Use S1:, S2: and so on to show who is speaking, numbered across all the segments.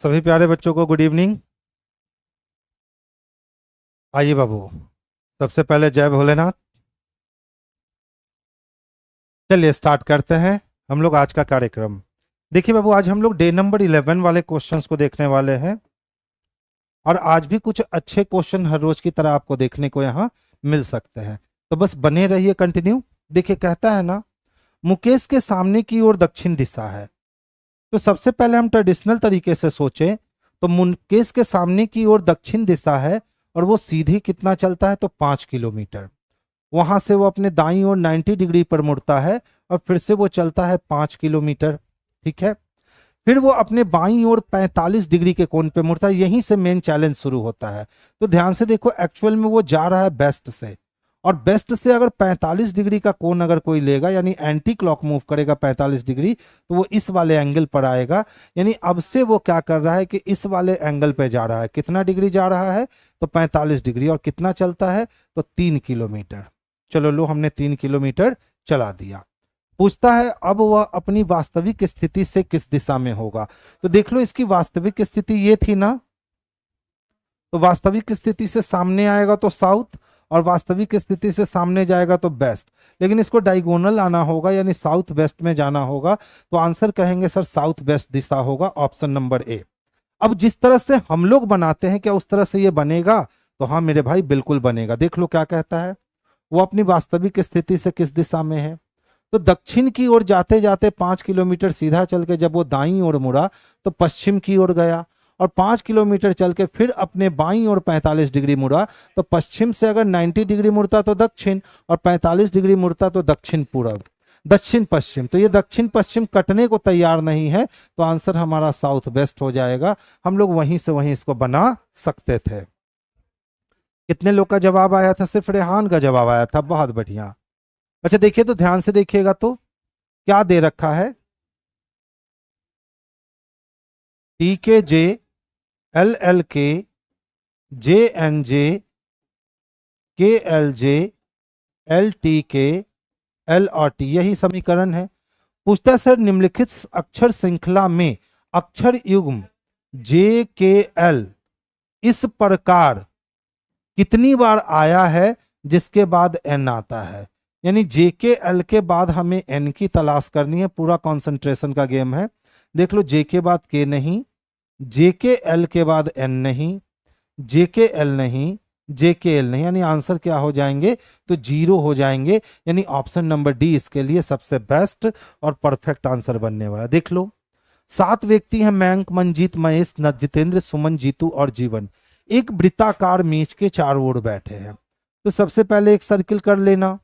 S1: सभी प्यारे बच्चों को गुड इवनिंग। आइए बाबू, सबसे पहले जय भोलेनाथ। चलिए स्टार्ट करते हैं हम लोग आज का कार्यक्रम। देखिए बाबू, आज हम लोग डे नंबर 11 वाले क्वेश्चंस को देखने वाले हैं और आज भी कुछ अच्छे क्वेश्चन हर रोज की तरह आपको देखने को यहाँ मिल सकते हैं, तो बस बने रहिए कंटिन्यू। देखिए कहता है ना, मुकेश के सामने की ओर दक्षिण दिशा है। तो सबसे पहले हम ट्रेडिशनल तरीके से सोचें तो मुकेश के सामने की ओर दक्षिण दिशा है और वो सीधे कितना चलता है तो 5 किलोमीटर। वहां से वो अपने दाईं ओर 90 डिग्री पर मुड़ता है और फिर से वो चलता है 5 किलोमीटर। ठीक है, फिर वो अपने बाईं ओर 45 डिग्री के कोण पे मुड़ता है। यहीं से मेन चैलेंज शुरू होता है। तो ध्यान से देखो, एक्चुअल में वो जा रहा है बेस्ट से, और बेस्ट से अगर 45 डिग्री का कोण अगर कोई लेगा यानी एंटी क्लॉक मूव करेगा 45 डिग्री, तो वो इस वाले एंगल पर आएगा। यानी अब से वो क्या कर रहा है कि इस वाले एंगल पे जा रहा है। कितना डिग्री जा रहा है तो 45 डिग्री, और कितना चलता है तो 3 किलोमीटर। चलो लो, हमने 3 किलोमीटर चला दिया। पूछता है अब वह अपनी वास्तविक स्थिति से किस दिशा में होगा। तो देख लो, इसकी वास्तविक स्थिति ये थी ना, तो वास्तविक स्थिति से सामने आएगा तो साउथ, और वास्तविक स्थिति से सामने जाएगा तो वेस्ट। लेकिन इसको डायगोनल आना होगा यानी साउथ वेस्ट में जाना होगा, तो आंसर कहेंगे सर साउथ वेस्ट दिशा होगा, ऑप्शन नंबर ए। अब जिस तरह से हम लोग बनाते हैं क्या उस तरह से ये बनेगा? तो हाँ मेरे भाई, बिल्कुल बनेगा। देख लो क्या कहता है, वो अपनी वास्तविक स्थिति से किस दिशा में है। तो दक्षिण की ओर जाते जाते 5 किलोमीटर सीधा चल के जब वो दाईं ओर मुड़ा तो पश्चिम की ओर गया, और 5 किलोमीटर चल के फिर अपने बाईं ओर 45 डिग्री मुड़ा। तो पश्चिम से अगर 90 डिग्री मुड़ता तो दक्षिण, और 45 डिग्री मुड़ता तो दक्षिण पूर्व, दक्षिण पश्चिम। तो ये दक्षिण पश्चिम कटने को तैयार नहीं है, तो आंसर हमारा साउथ वेस्ट हो जाएगा। हम लोग वहीं से वहीं इसको बना सकते थे। कितने लोग का जवाब आया था? सिर्फ रेहान का जवाब आया था, बहुत बढ़िया। अच्छा देखिए, तो ध्यान से देखिएगा तो क्या दे रखा है, टी के जे, एल एल के, जे एन जे, के एल जे, एल टी के, एल और टी, यही समीकरण है। पूछता है सर निम्नलिखित अक्षर श्रृंखला में अक्षर युग्म जे के एल इस प्रकार कितनी बार आया है जिसके बाद एन आता है। यानी जे के एल के बाद हमें एन की तलाश करनी है। पूरा कंसंट्रेशन का गेम है। देख लो, जे के बाद के नहीं, जे के एल के बाद एन नहीं, जे के एल नहीं, जे के एल नहीं, यानी आंसर क्या हो जाएंगे तो 0 हो जाएंगे। यानी ऑप्शन नंबर डी इसके लिए सबसे बेस्ट और परफेक्ट आंसर बनने वाला। देख लो, 7 व्यक्ति हैं, मयंक, मंजीत, महेश, जितेंद्र, सुमन, जीतू और जीवन। एक वृत्ताकार मेज के चारों ओर बैठे हैं। तो सबसे पहले एक सर्किल कर लेना।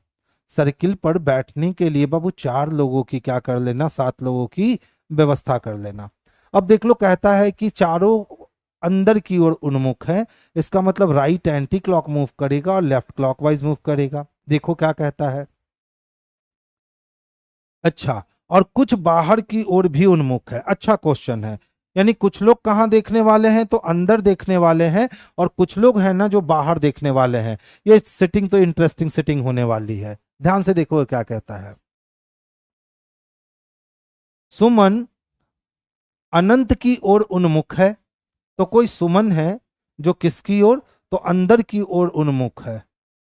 S1: सर्किल पर बैठने के लिए बाबू 4 लोगों की क्या कर लेना, 7 लोगों की व्यवस्था कर लेना। अब देख लो, कहता है कि चारों अंदर की ओर उन्मुख है। इसका मतलब राइट एंटी क्लॉक मूव करेगा और लेफ्ट क्लॉकवाइज मूव करेगा। देखो क्या कहता है, अच्छा, और कुछ बाहर की ओर भी उन्मुख है। अच्छा क्वेश्चन है, यानी कुछ लोग कहाँ देखने वाले हैं तो अंदर देखने वाले हैं, और कुछ लोग हैं ना जो बाहर देखने वाले हैं। ये सिटिंग तो इंटरेस्टिंग सिटिंग होने वाली है। ध्यान से देखो क्या कहता है, सुमन अनंत की ओर उन्मुख है। तो कोई सुमन है जो किसकी ओर, तो अंदर की ओर उन्मुख है।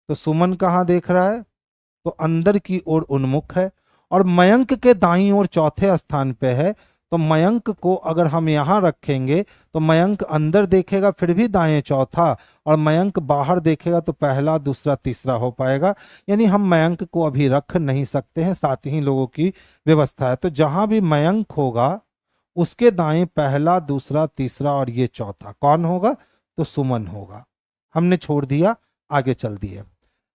S1: तो सुमन कहाँ देख रहा है तो अंदर की ओर उन्मुख है। और मयंक के दाईं ओर चौथे स्थान पे है। तो मयंक को अगर हम यहां रखेंगे तो मयंक अंदर देखेगा फिर भी दाएं चौथा, और मयंक बाहर देखेगा तो पहला दूसरा तीसरा हो पाएगा। यानी हम मयंक को अभी रख नहीं सकते हैं, 7 ही लोगों की व्यवस्था है। तो जहां भी मयंक होगा उसके दाएं पहला दूसरा तीसरा और ये चौथा कौन होगा तो सुमन होगा। हमने छोड़ दिया, आगे चल दिए।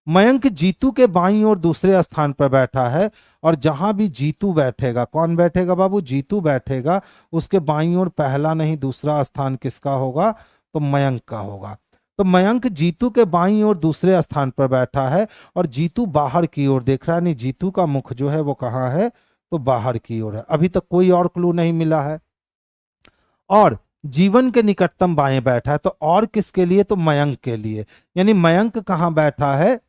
S1: मयंक जीतू के बाईं ओर दूसरे स्थान पर बैठा है, और जहां भी जीतू बैठेगा, कौन बैठेगा बाबू, जीतू बैठेगा, उसके बाईं ओर पहला नहीं दूसरा स्थान किसका होगा तो मयंक का होगा। तो मयंक जीतू के बाईं ओर दूसरे स्थान पर बैठा है, और जीतू बाहर की ओर देख रहा है। नहीं, जीतू का मुख जो है वो कहाँ है तो बाहर की ओर है। अभी तक कोई और क्लू नहीं मिला है। और जीवन के निकटतम बाएं बैठा है, तो और किसके लिए तो मयंक के लिए। यानी मयंक कहाँ बैठा है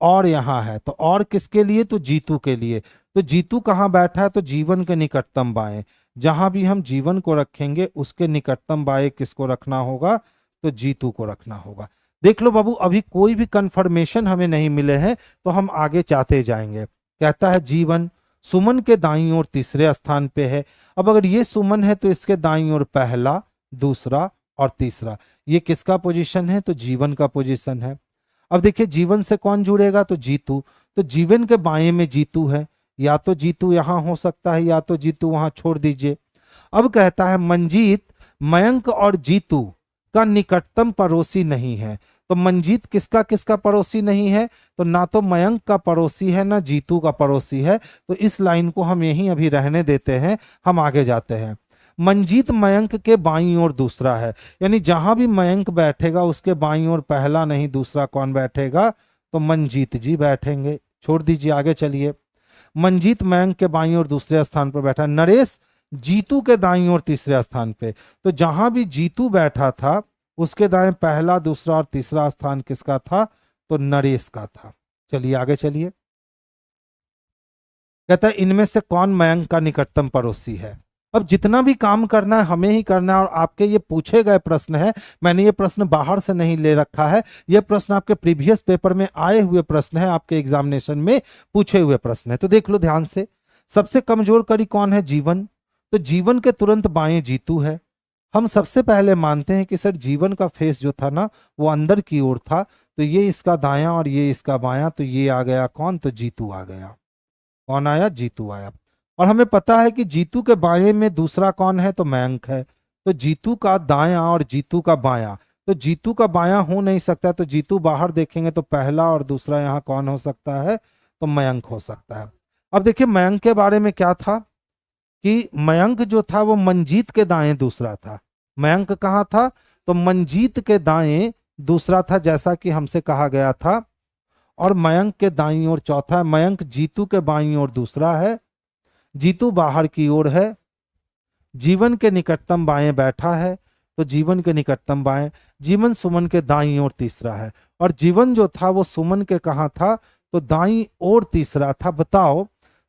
S1: और यहां है, तो और किसके लिए तो जीतू के लिए। तो जीतू कहां बैठा है तो जीवन के निकटतम बाएं। जहां भी हम जीवन को रखेंगे उसके निकटतम बाएं किसको रखना होगा, तो जीतू को रखना होगा। देख लो बाबू, अभी कोई भी कंफर्मेशन हमें नहीं मिले हैं तो हम आगे चाहते जाएंगे। कहता है जीवन सुमन के दाईं ओर तीसरे स्थान पे है। अब अगर ये सुमन है तो इसके दाईं ओर पहला, दूसरा और तीसरा। ये किसका पोजीशन है, तो जीवन का पोजीशन है। अब देखिए जीवन से कौन जुड़ेगा, तो जीतू। तो जीवन के बाएं में जीतू है, या तो जीतू यहां हो सकता है या तो जीतू वहां, छोड़ दीजिए। अब कहता है मंजीत मयंक और जीतू का निकटतम पड़ोसी नहीं है। तो मंजीत किसका किसका पड़ोसी नहीं है, तो ना तो मयंक का पड़ोसी है ना जीतू का पड़ोसी है। तो इस लाइन को हम यहीं अभी रहने देते हैं, हम आगे जाते हैं। मंजीत मयंक के बाईं ओर दूसरा है, यानी जहां भी मयंक बैठेगा उसके बाईं ओर पहला नहीं दूसरा कौन बैठेगा, तो मंजीत जी बैठेंगे। छोड़ दीजिए, आगे चलिए। मंजीत मयंक के बाईं ओर दूसरे स्थान पर बैठा। नरेश जीतू के दाईं ओर तीसरे स्थान पे। तो जहां भी जीतू बैठा था उसके दाएं पहला, दूसरा और तीसरा स्थान किसका था, तो नरेश का था। चलिए आगे चलिए। कहता है इनमें से कौन मयंक का निकटतम पड़ोसी है। अब जितना भी काम करना है हमें ही करना है, और आपके ये पूछे गए प्रश्न है, मैंने ये प्रश्न बाहर से नहीं ले रखा है, ये प्रश्न आपके प्रीवियस पेपर में आए हुए प्रश्न है, आपके एग्जामिनेशन में पूछे हुए प्रश्न है। तो देख लो ध्यान से। सबसे कमजोर कड़ी कौन है, जीवन। तो जीवन के तुरंत बाएं जीतू है। हम सबसे पहले मानते हैं कि सर जीवन का फेस जो था ना वो अंदर की ओर था, तो ये इसका दायां और ये इसका बायां, तो ये आ गया कौन, तो जीतू आ गया। कौन आया, जीतू आया। और हमें पता है कि जीतू के बाएं में दूसरा कौन है, तो मयंक है। तो जीतू का दायां और जीतू का बायां, तो जीतू का बायां हो नहीं सकता, तो जीतू बाहर देखेंगे तो पहला और दूसरा यहाँ कौन हो सकता है, तो मयंक हो सकता है। अब देखिए मयंक के बारे में क्या था कि मयंक जो था वो मंजीत के दाएं दूसरा था। मयंक कहाँ था, तो मंजीत के दाएं दूसरा था, जैसा कि हमसे कहा गया था। और मयंक के दाईं ओर चौथा है। मयंक जीतू के बाईं ओर दूसरा है, जीतू बाहर की ओर है। जीवन के निकटतम बाएं बैठा है, तो जीवन के निकटतम बाएं। जीवन सुमन के दाईं ओर तीसरा है, और जीवन जो था वो सुमन के कहाँ था, तो दाईं ओर तीसरा था। बताओ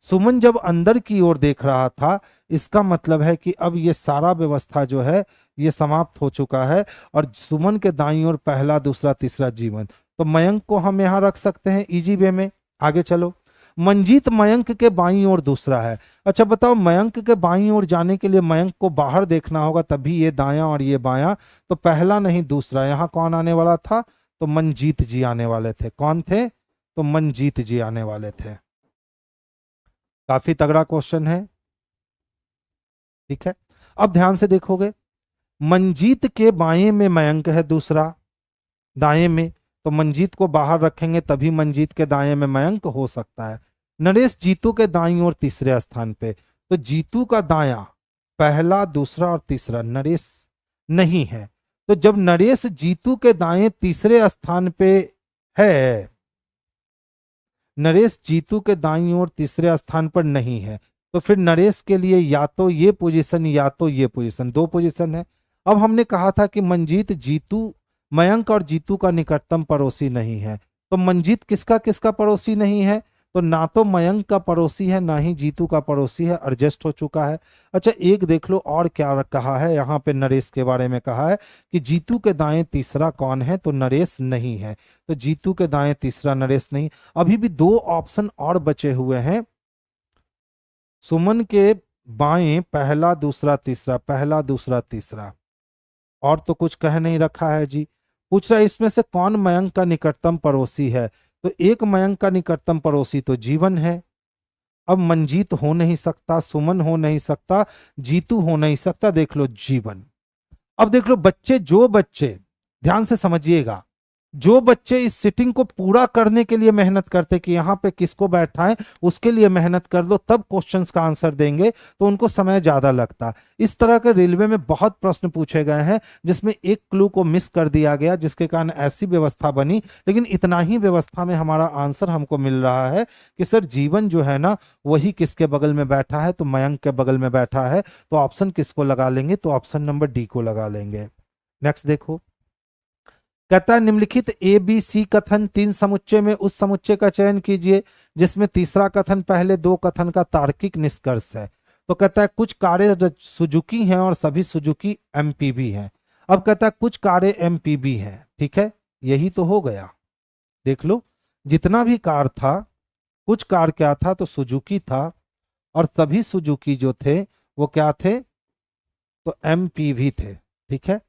S1: सुमन जब अंदर की ओर देख रहा था, इसका मतलब है कि अब ये सारा व्यवस्था जो है ये समाप्त हो चुका है, और सुमन के दाईं ओर पहला, दूसरा, तीसरा जीवन। तो मयंक को हम यहां रख सकते हैं इजी वे में। आगे चलो। मंजीत मयंक के बाईं ओर दूसरा है। अच्छा बताओ, मयंक के बाईं ओर जाने के लिए मयंक को बाहर देखना होगा, तभी ये दायां और ये बायां, तो पहला नहीं दूसरा। यहां कौन आने वाला था, तो मंजीत जी आने वाले थे। कौन थे, तो मंजीत जी आने वाले थे। काफी तगड़ा क्वेश्चन है, ठीक है। अब ध्यान से देखोगे, मंजीत के बाएं में मयंक है दूसरा, दाएं में, तो मंजीत को बाहर रखेंगे तभी मंजीत के दाएं में मयंक हो सकता है। नरेश जीतू के दाईं ओर तीसरे स्थान पे, तो जीतू का दायां पहला, दूसरा और तीसरा, नरेश नहीं है। तो जब नरेश जीतू के दाएं तीसरे स्थान पे है, नरेश जीतू के दाईं ओर तीसरे स्थान पर नहीं है, तो फिर नरेश के लिए या तो ये पोजीशन या तो ये पोजीशन, दो पोजीशन है। अब हमने कहा था कि मंजीत जीतू, मयंक और जीतू का निकटतम पड़ोसी नहीं है, तो मंजीत किसका किसका पड़ोसी नहीं है, तो ना तो मयंक का पड़ोसी है ना ही जीतू का पड़ोसी है, एडजस्ट हो चुका है। अच्छा एक देख लो और क्या कहा है यहाँ पे, नरेश के बारे में कहा है कि जीतू के दाएं तीसरा कौन है, तो नरेश नहीं है। तो जीतू के दाएं तीसरा नरेश नहीं। अभी भी दो ऑप्शन और बचे हुए हैं। सुमन के बाएं पहला, दूसरा, तीसरा, पहला, दूसरा, तीसरा, और तो कुछ कह नहीं रखा है जी। पूछ रहा है इसमें से कौन मयंक का निकटतम पड़ोसी है, तो एक मयंक का निकटतम पड़ोसी तो जीवन है। अब मंजीत हो नहीं सकता, सुमन हो नहीं सकता, जीतू हो नहीं सकता, देख लो जीवन। अब देख लो बच्चे, जो बच्चे ध्यान से समझिएगा, जो बच्चे इस सिटिंग को पूरा करने के लिए मेहनत करते कि यहाँ पे किसको बैठाएं, उसके लिए मेहनत कर लो, तब क्वेश्चंस का आंसर देंगे, तो उनको समय ज्यादा लगता। इस तरह के रेलवे में बहुत प्रश्न पूछे गए हैं जिसमें एक क्लू को मिस कर दिया गया, जिसके कारण ऐसी व्यवस्था बनी। लेकिन इतना ही व्यवस्था में हमारा आंसर हमको मिल रहा है कि सर जीवन जो है ना वही किसके बगल में बैठा है, तो मयंक के बगल में बैठा है। तो ऑप्शन किसको लगा लेंगे, तो ऑप्शन नंबर डी को लगा लेंगे। नेक्स्ट देखो, कहता है निम्नलिखित ए बी सी कथन तीन समुच्चय में उस समुच्चय का चयन कीजिए जिसमें तीसरा कथन पहले दो कथन का तार्किक निष्कर्ष है। तो कहता है कुछ कारें सुजुकी हैं और सभी सुजुकी एमपीवी हैं। अब कहता है कुछ कारें एमपीवी हैं, ठीक है, यही तो हो गया। देख लो, जितना भी कार था, कुछ कार क्या था तो सुजुकी था, और सभी सुजुकी जो थे वो क्या थे तो एमपीवी थे, ठीक है।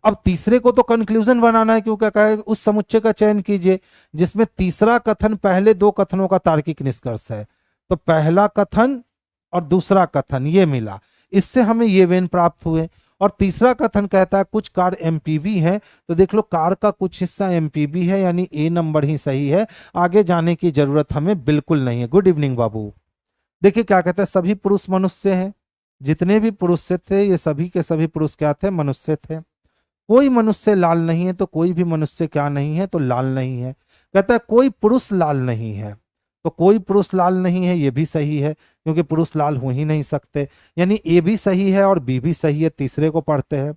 S1: अब तीसरे को तो कंक्लूजन बनाना है, क्योंकि कहा है उस समुच्चय का चयन कीजिए जिसमें तीसरा कथन पहले दो कथनों का तार्किक निष्कर्ष है। तो पहला कथन और दूसरा कथन ये मिला, इससे हमें ये वेन प्राप्त हुए। और तीसरा कथन कहता है कुछ कार एमपीवी है, तो देख लो कार का कुछ हिस्सा एमपीवी है, यानी ए नंबर ही सही है, आगे जाने की जरूरत हमें बिल्कुल नहीं है। गुड इवनिंग बाबू। देखिए क्या कहता है, सभी पुरुष मनुष्य हैं, जितने भी पुरुष थे ये सभी के सभी पुरुष क्या थे, मनुष्य थे। कोई मनुष्य लाल नहीं है, तो कोई भी मनुष्य क्या नहीं है तो लाल नहीं है। कहता है कोई पुरुष लाल नहीं है, तो कोई पुरुष लाल नहीं है, ये भी सही है, क्योंकि पुरुष लाल हो ही नहीं सकते, यानी ए भी सही है और बी भी सही है। तीसरे को पढ़ते हैं,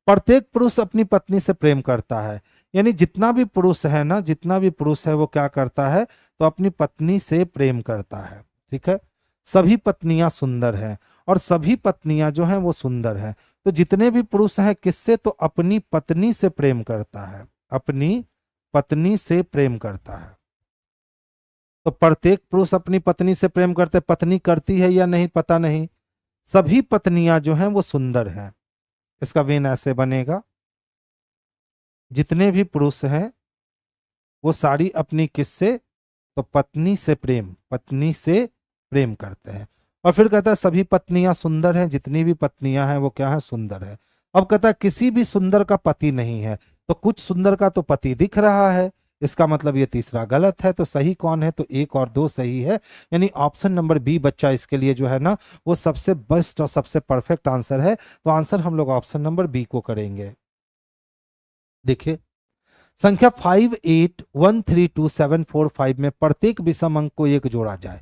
S1: प्रत्येक पुरुष अपनी पत्नी से प्रेम करता है, यानी जितना भी पुरुष है ना, जितना भी पुरुष है वो क्या करता है तो अपनी पत्नी से प्रेम करता है, ठीक है। सभी पत्नियां सुंदर हैं, और सभी पत्नियां जो हैं वो सुंदर हैं। तो जितने भी पुरुष हैं किससे तो अपनी पत्नी से प्रेम करता है, अपनी पत्नी से प्रेम करता है। तो प्रत्येक पुरुष अपनी पत्नी से प्रेम करते, पत्नी करती है या नहीं पता नहीं। सभी पत्नियां जो हैं वो सुंदर हैं, इसका वेन ऐसे बनेगा, जितने भी पुरुष हैं वो सारी अपनी किससे तो पत्नी से प्रेम, पत्नी से प्रेम करते हैं। और फिर कहता है सभी पत्नियां सुंदर हैं, जितनी भी पत्नियां हैं वो क्या है सुंदर है। अब कहता है किसी भी सुंदर का पति नहीं है, तो कुछ सुंदर का तो पति दिख रहा है, इसका मतलब ये तीसरा गलत है। तो सही कौन है तो एक और दो सही है, यानी ऑप्शन नंबर बी बच्चा इसके लिए जो है ना वो सबसे बेस्ट और सबसे परफेक्ट आंसर है। तो आंसर हम लोग ऑप्शन नंबर बी को करेंगे। देखिए संख्या 58132745 में प्रत्येक विषम अंक को एक जोड़ा जाए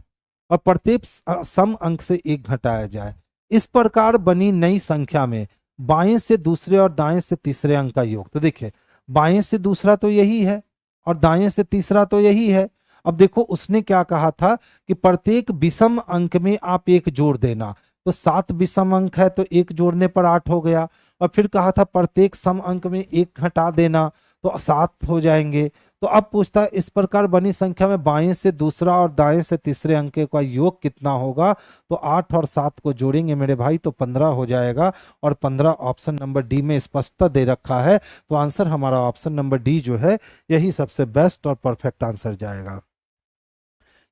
S1: और प्रत्येक सम अंक से एक घटाया जाए। इस प्रकार बनी नई संख्या में बाएं से दूसरे और दाएं से तीसरे अंक का योग। तो देखिए बाएं से दूसरा तो यही है और दाएं से तीसरा तो यही है। अब देखो उसने क्या कहा था कि प्रत्येक विषम अंक में आप एक जोड़ देना, तो 7 विषम अंक है तो एक जोड़ने पर 8 हो गया। और फिर कहा था प्रत्येक सम अंक में एक घटा देना, तो 7 हो जाएंगे। तो अब पूछता है इस प्रकार बनी संख्या में बाएं से दूसरा और दाएं से तीसरे अंक का योग कितना होगा। तो 8 और 7 को जोड़ेंगे मेरे भाई तो 15 हो जाएगा, और 15 ऑप्शन नंबर डी में स्पष्टता दे रखा है। तो आंसर हमारा ऑप्शन नंबर डी जो है यही सबसे बेस्ट और परफेक्ट आंसर जाएगा।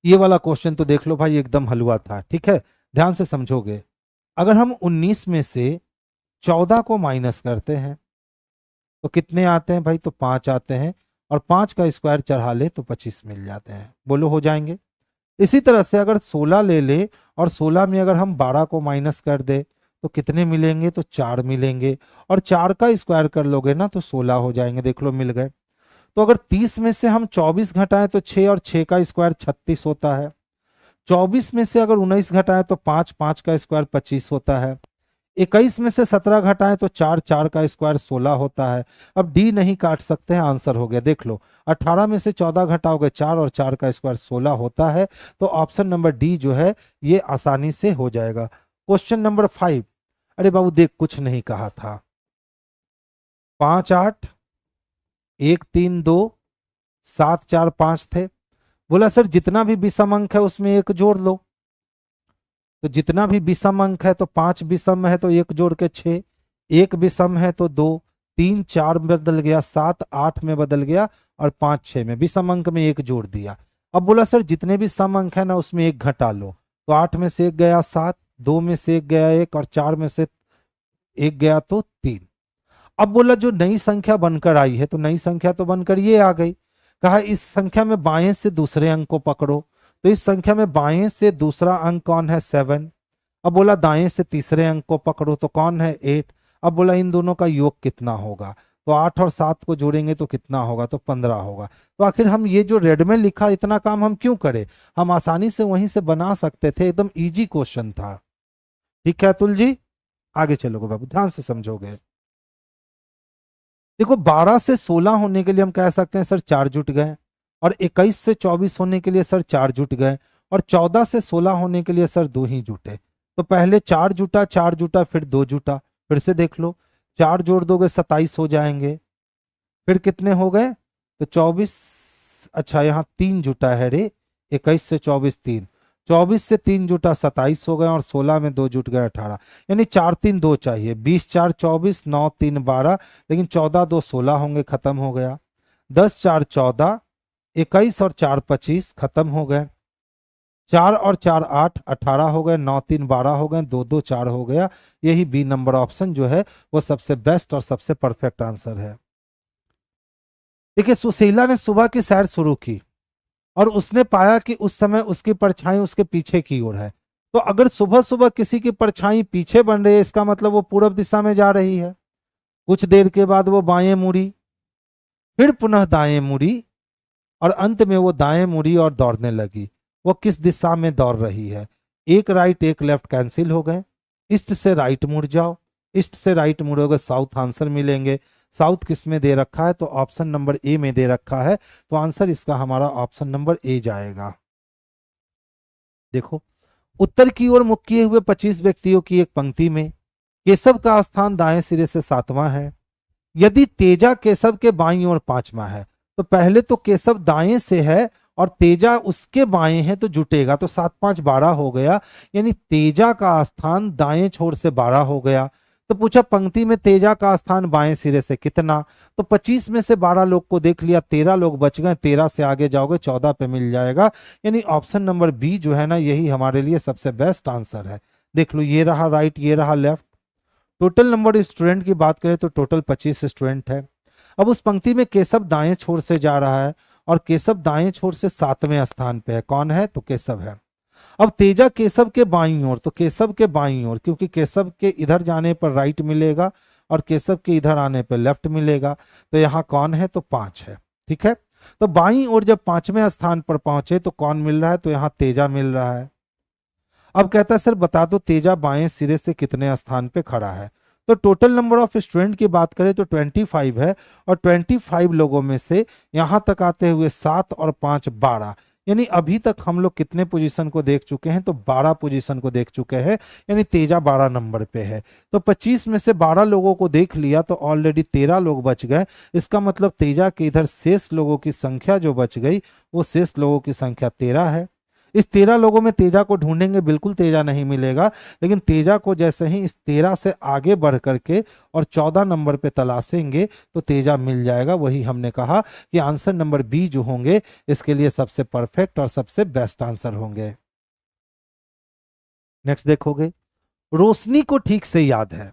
S1: ये वाला क्वेश्चन तो देख लो भाई एकदम हलवा था, ठीक है, ध्यान से समझोगे। अगर हम 19 में से 14 को माइनस करते हैं तो कितने आते हैं भाई तो 5 आते हैं, और 5 का स्क्वायर चढ़ा ले तो 25 मिल जाते हैं। बोलो हो जाएंगे। इसी तरह से अगर 16 ले ले और 16 में अगर हम 12 को माइनस कर दे तो कितने मिलेंगे तो 4 मिलेंगे, और 4 का स्क्वायर कर लोगे ना तो 16 हो जाएंगे। देख लो मिल गए। तो अगर 30 में से हम 24 घटाएं तो 6 और 6 का स्क्वायर 36 होता है। 24 में से अगर 19 घटाएं तो 5, 5 का स्क्वायर 25 होता है। 21 में से 17 घटाएं तो 4, 4 का स्क्वायर 16 होता है। अब डी नहीं काट सकते हैं, आंसर हो गया। देख लो 18 में से 14 घटाओगे 4 और 4 का स्क्वायर 16 होता है। तो ऑप्शन नंबर डी जो है ये आसानी से हो जाएगा। क्वेश्चन नंबर 5, अरे बाबू देख कुछ नहीं कहा था। 5 8 1 3 2 7 4 5 थे। बोला सर जितना भी विषम अंक है उसमें एक जोड़ लो। तो जितना भी विषम अंक है तो 5 विषम है तो एक जोड़ के 6, एक विषम है तो 2, 3 4 में बदल गया, 7 8 में बदल गया, और 5 6 में। विषम अंक में एक जोड़ दिया। अब बोला सर जितने भी सम अंक है ना उसमें एक घटा लो। तो 8 में से एक गया 7, 2 में से एक गया 1, और 4 में से एक गया तो 3। अब बोला जो नई संख्या बनकर आई है तो नई संख्या तो बनकर ये आ गई। कहा इस संख्या में बाएं से दूसरे अंक को पकड़ो। तो इस संख्या में बाएं से दूसरा अंक कौन है 7। अब बोला दाएं से तीसरे अंक को पकड़ो तो कौन है 8। अब बोला इन दोनों का योग कितना होगा। तो 8 और 7 को जोड़ेंगे तो कितना होगा तो 15 होगा। तो आखिर हम ये जो रेड में लिखा इतना काम हम क्यों करें, हम आसानी से वहीं से बना सकते थे, एकदम इजी क्वेश्चन था। ठीक है अतुल जी, आगे चलोगे बाबू, ध्यान से समझोगे। देखो 12 से 16 होने के लिए हम कह सकते हैं सर 4 जुट गए, और 21 से 24 होने के लिए सर 4 जुट गए, और 14 से 16 होने के लिए सर 2 ही जुटे। तो पहले 4 जुटा, 4 जुटा, फिर 2 जुटा, फिर से देख लो, 4 जोड़ दोगे 27 हो जाएंगे, फिर कितने हो गए, तो 24, अच्छा यहाँ 3 जुटा है रे, 21 से 24 3, 24 से 3 जुटा 27 हो गए, और 16 में 2 जुट गए 18, यानी 4 3 2 चाहिए, 20 4 24, 9 3 12, लेकिन 14 2 16 होंगे, खत्म हो गया, 10 4 14, 21 और 4 25, खत्म हो गए, 4 और 4 8, 18 हो गए, 9 3 12 हो गए, 2 2 4 हो गया। यही बी नंबर ऑप्शन जो है वो सबसे बेस्ट और सबसे परफेक्ट आंसर है। देखिए, सुशीला ने सुबह की सैर शुरू की और उसने पाया कि उस समय उसकी परछाई उसके पीछे की ओर है। तो अगर सुबह सुबह किसी की परछाई पीछे बन रही है, इसका मतलब वो पूरब दिशा में जा रही है। कुछ देर के बाद वो बाएं मुड़ी, फिर पुनः दाएं मुड़ी, और अंत में वो दाएं मुड़ी और दौड़ने लगी। वो किस दिशा में दौड़ रही है? एक राइट एक लेफ्ट कैंसिल हो गए, ईस्ट से राइट मुड़ जाओ, ईस्ट से राइट मुड़ोगे साउथ आंसर मिलेंगे। साउथ किस में दे रखा है? तो ऑप्शन नंबर ए में दे रखा है, तो आंसर इसका हमारा ऑप्शन नंबर ए जाएगा। देखो, उत्तर की ओर मुख किए हुए 25 व्यक्तियों की एक पंक्ति में केशव का स्थान दाएं सिरे से 7वां है। यदि तेजा केशव के बाईं ओर 5वां है, तो पहले तो केशव दाएं से है और तेजा उसके बाएं है, तो जुटेगा, तो 7 5 12 हो गया, यानी तेजा का स्थान दाएं छोर से 12 हो गया। तो पूछा पंक्ति में तेजा का स्थान बाएं सिरे से कितना, तो 25 में से 12 लोग को देख लिया, 13 लोग बच गए, 13 से आगे जाओगे 14 पे मिल जाएगा, यानी ऑप्शन नंबर बी जो है ना, यही हमारे लिए सबसे बेस्ट आंसर है। देख लो, ये रहा राइट, ये रहा लेफ्ट। टोटल नंबर स्टूडेंट की बात करें तो टोटल 25 स्टूडेंट है। अब उस पंक्ति में केशव दाएं छोर से जा रहा है और केशव दाएं छोर से 7वें स्थान पे है। कौन है? तो केशव है। अब तेजा केशव के बाईं ओर, तो केशव के बाईं ओर, क्योंकि केशव के इधर जाने पर राइट मिलेगा और केशव के इधर आने पर लेफ्ट मिलेगा, तो यहाँ कौन है? तो 5 है। ठीक है, तो बाईं ओर जब 5वें स्थान पर पहुंचे तो कौन मिल रहा है? तो यहाँ तेजा मिल रहा है। अब कहता है सर बता दो तेजा बाएं सिरे से कितने स्थान पे खड़ा है। तो टोटल नंबर ऑफ स्टूडेंट की बात करें तो 25 है, और 25 लोगों में से यहां तक आते हुए 7 और 5 12, यानी अभी तक हम लोग कितने पोजीशन को देख चुके हैं? तो 12 पोजीशन को देख चुके हैं, यानी तेजा 12 नंबर पे है। तो 25 में से 12 लोगों को देख लिया तो ऑलरेडी 13 लोग बच गए। इसका मतलब तेजा के इधर शेष लोगों की संख्या जो बच गई, वो शेष लोगों की संख्या 13 है। इस 13 लोगों में तेजा को ढूंढेंगे, बिल्कुल तेजा नहीं मिलेगा, लेकिन तेजा को जैसे ही इस 13 से आगे बढ़ करके और 14 नंबर पे तलाशेंगे तो तेजा मिल जाएगा। वही हमने कहा कि आंसर नंबर बी जो होंगे इसके लिए सबसे परफेक्ट और सबसे बेस्ट आंसर होंगे। नेक्स्ट देखोगे, रोशनी को ठीक से याद है।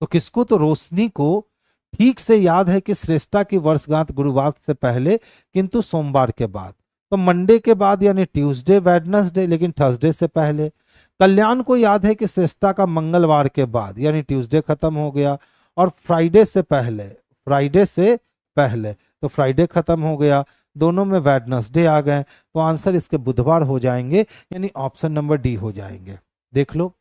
S1: तो किसको? तो रोशनी को ठीक से याद है कि श्रेष्ठा की वर्षगांठ गुरुवार से पहले किंतु सोमवार के बाद, तो मंडे के बाद यानी ट्यूसडे वेडनेसडे, लेकिन थर्सडे से पहले। कल्याण को याद है कि श्रेष्ठा का मंगलवार के बाद यानी ट्यूसडे खत्म हो गया, और फ्राइडे से पहले, फ्राइडे से पहले, तो फ्राइडे खत्म हो गया, दोनों में वेडनेसडे आ गए, तो आंसर इसके बुधवार हो जाएंगे, यानी ऑप्शन नंबर डी हो जाएंगे। देख लो,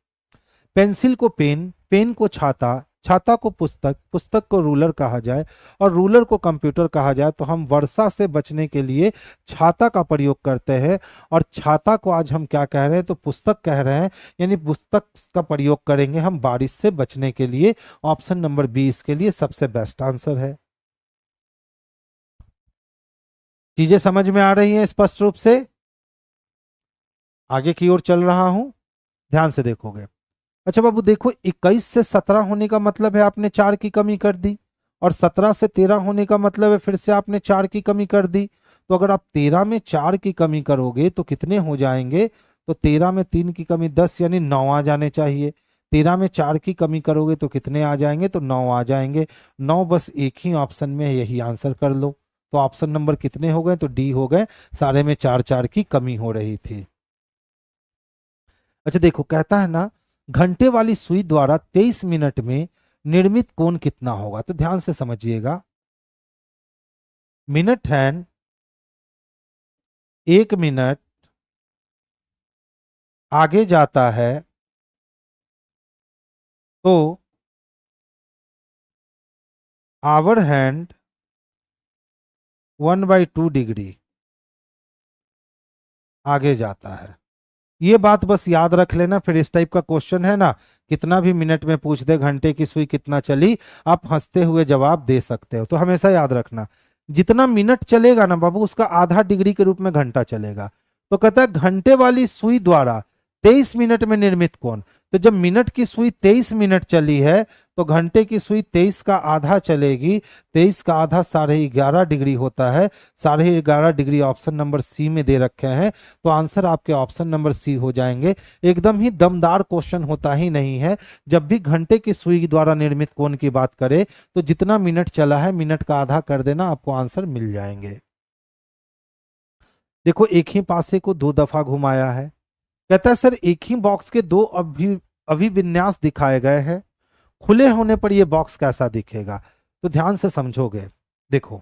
S1: पेंसिल को पेन, पेन को छाता, छाता को पुस्तक, पुस्तक को रूलर कहा जाए और रूलर को कंप्यूटर कहा जाए, तो हम वर्षा से बचने के लिए छाता का प्रयोग करते हैं, और छाता को आज हम क्या कह रहे हैं? तो पुस्तक कह रहे हैं, यानी पुस्तक का प्रयोग करेंगे हम बारिश से बचने के लिए। ऑप्शन नंबर बी इसके लिए सबसे बेस्ट आंसर है। चीजें समझ में आ रही हैं स्पष्ट रूप से? आगे की ओर चल रहा हूं, ध्यान से देखोगे। अच्छा बाबू देखो, 21 से 17 होने का मतलब है आपने 4 की कमी कर दी, और 17 से 13 होने का मतलब है फिर से आपने 4 की कमी कर दी। तो अगर आप 13 में 4 की कमी करोगे तो कितने हो जाएंगे? तो 13 में 3 की कमी 10, यानी 9 आ जाने चाहिए। 13 में 4 की कमी करोगे तो कितने आ जाएंगे? तो 9 आ जाएंगे। 9 बस एक ही ऑप्शन में है, यही आंसर कर लो। तो ऑप्शन नंबर कितने हो गए? तो डी हो गए, सारे में 4 4 की कमी हो रही थी। अच्छा देखो, कहता है ना, घंटे वाली सुई द्वारा 23 मिनट में निर्मित कोण कितना होगा? तो ध्यान से समझिएगा। मिनट हैंड 1 मिनट आगे जाता है तो आवर हैंड 1/2 डिग्री आगे जाता है। ये बात बस याद रख लेना। फिर इस टाइप का क्वेश्चन है ना, कितना भी मिनट में पूछ दे घंटे की सुई कितना चली, आप हंसते हुए जवाब दे सकते हो। तो हमेशा याद रखना, जितना मिनट चलेगा ना बाबू, उसका आधा डिग्री के रूप में घंटा चलेगा। तो कहता है घंटे वाली सुई द्वारा 23 मिनट में निर्मित कोण। तो जब मिनट की सुई 23 मिनट चली है, तो घंटे की सुई 23 का आधा चलेगी। 23 का आधा 11.5 डिग्री होता है। 11.5 डिग्री ऑप्शन नंबर सी में दे रखे हैं। तो आंसर आपके ऑप्शन नंबर सी हो जाएंगे। एकदम ही दमदार क्वेश्चन होता ही नहीं है। जब भी घंटे की सुई द्वारा निर्मित कोण की बात करें, तो जितना मिनट चला है मिनट का आधा कर देना, आपको आंसर मिल जाएंगे। देखो, एक ही पासे को 2 दफा घुमाया है। कहता है सर एक ही बॉक्स के 2 अभिविन्यास दिखाए गए हैं, खुले होने पर यह बॉक्स कैसा दिखेगा? तो ध्यान से समझोगे। देखो,